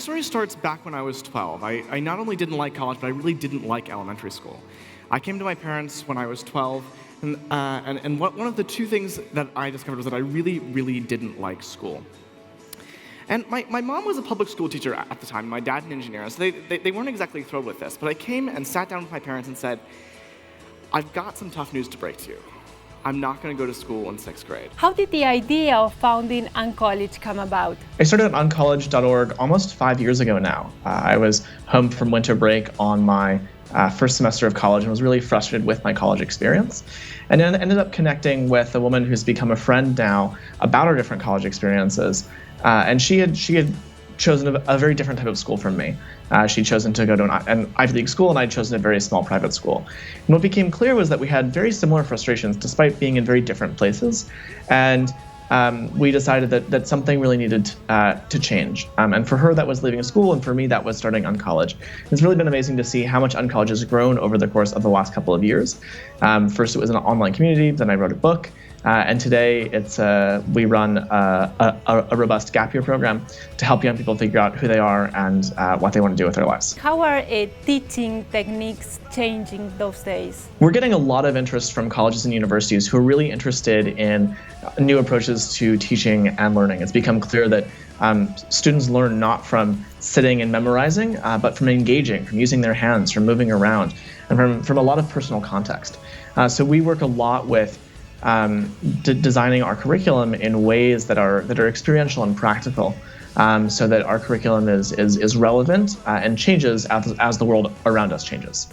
story starts back when I was 12. I not only didn't like college, but I really didn't like elementary school. I came to my parents when I was 12, and one of the two things that I discovered was that I really, really didn't like school. And my mom was a public school teacher at the time, my dad an engineer, so they weren't exactly thrilled with this. But I came and sat down with my parents and said, I've got some tough news to break to you. I'm not going to go to school in 6th grade. How did the idea of founding UnCollege come about? I started at UnCollege.org almost 5 years ago now. I was home from winter break on my first semester of college and was really frustrated with my college experience. And then ended up connecting with a woman who's become a friend now about our different college experiences. And she had chosen a very different type of school from me. She'd chosen to go to an Ivy League school, and I'd chosen a very small private school. And what became clear was that we had very similar frustrations, despite being in very different places. And we decided that something really needed to change. And for her, that was leaving school, and for me, that was starting UnCollege. It's really been amazing to see how much UnCollege has grown over the course of the last couple of years. First, it was an online community, then I wrote a book. And today, we run a robust gap year program to help young people figure out who they are and what they want to do with their lives. How are teaching techniques changing those days? We're getting a lot of interest from colleges and universities who are really interested in new approaches to teaching and learning. It's become clear that students learn not from sitting and memorizing, but from engaging, from using their hands, from moving around, and from a lot of personal context. So we work a lot with designing our curriculum in ways that are experiential and practical, so that our curriculum is relevant and changes as the world around us changes.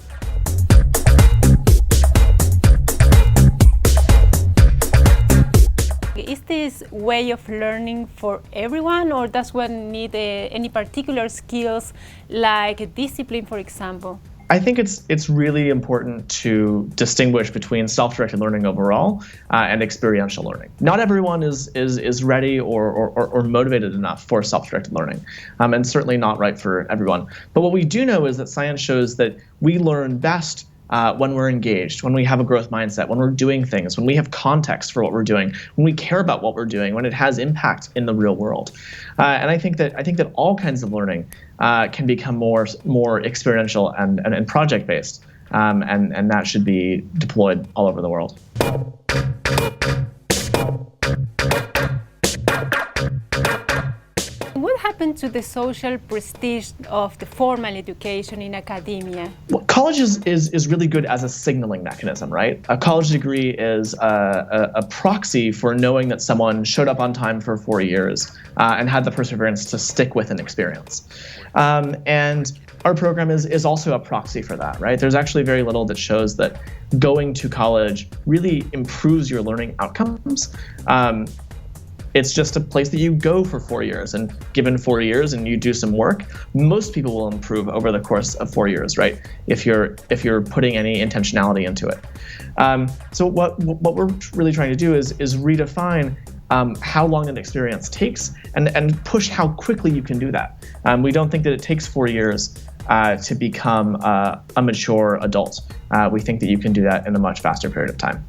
Is this way of learning for everyone, or does one need any particular skills like discipline, for example? I think it's really important to distinguish between self-directed learning overall and experiential learning. Not everyone is ready or motivated enough for self-directed learning, and certainly not right for everyone. But what we do know is that science shows that we learn best when we're engaged, when we have a growth mindset, when we're doing things, when we have context for what we're doing, when we care about what we're doing, when it has impact in the real world. And I think that all kinds of learning can become more experiential and project based, and that should be deployed all over the world. What happened to the social prestige of the formal education in academia? Well, college is really good as a signaling mechanism, right? A college degree is a proxy for knowing that someone showed up on time for 4 years and had the perseverance to stick with an experience. And our program is also a proxy for that, right? There's actually very little that shows that going to college really improves your learning outcomes. It's just a place that you go for 4 years, and given 4 years and you do some work, most people will improve over the course of 4 years, right? If you're putting any intentionality into it. So what we're really trying to do is redefine how long an experience takes and push how quickly you can do that. We don't think that it takes 4 years to become a mature adult. We think that you can do that in a much faster period of time.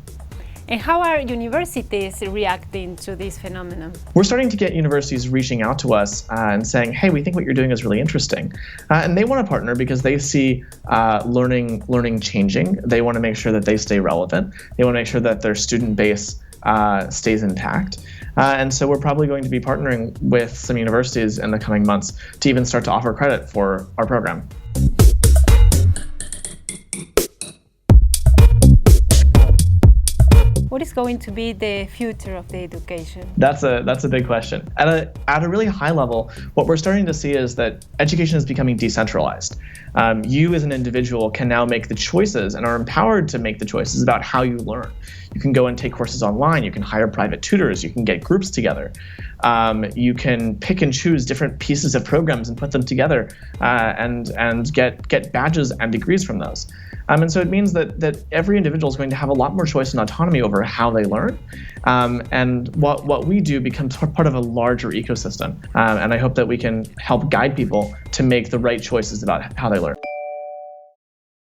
And how are universities reacting to this phenomenon? We're starting to get universities reaching out to us and saying, hey, we think what you're doing is really interesting. And they want to partner because they see learning changing. They want to make sure that they stay relevant. They want to make sure that their student base stays intact. And so we're probably going to be partnering with some universities in the coming months to even start to offer credit for our program. What is going to be the future of the education? That's a big question. At a really high level, what we're starting to see is that education is becoming decentralized. You as an individual can now make the choices and are empowered to make the choices about how you learn. You can go and take courses online. You can hire private tutors. You can get groups together. You can pick and choose different pieces of programs and put them together and get badges and degrees from those. And so it means that every individual is going to have a lot more choice and autonomy over how they learn. And what we do becomes part of a larger ecosystem. And I hope that we can help guide people to make the right choices about how they learn.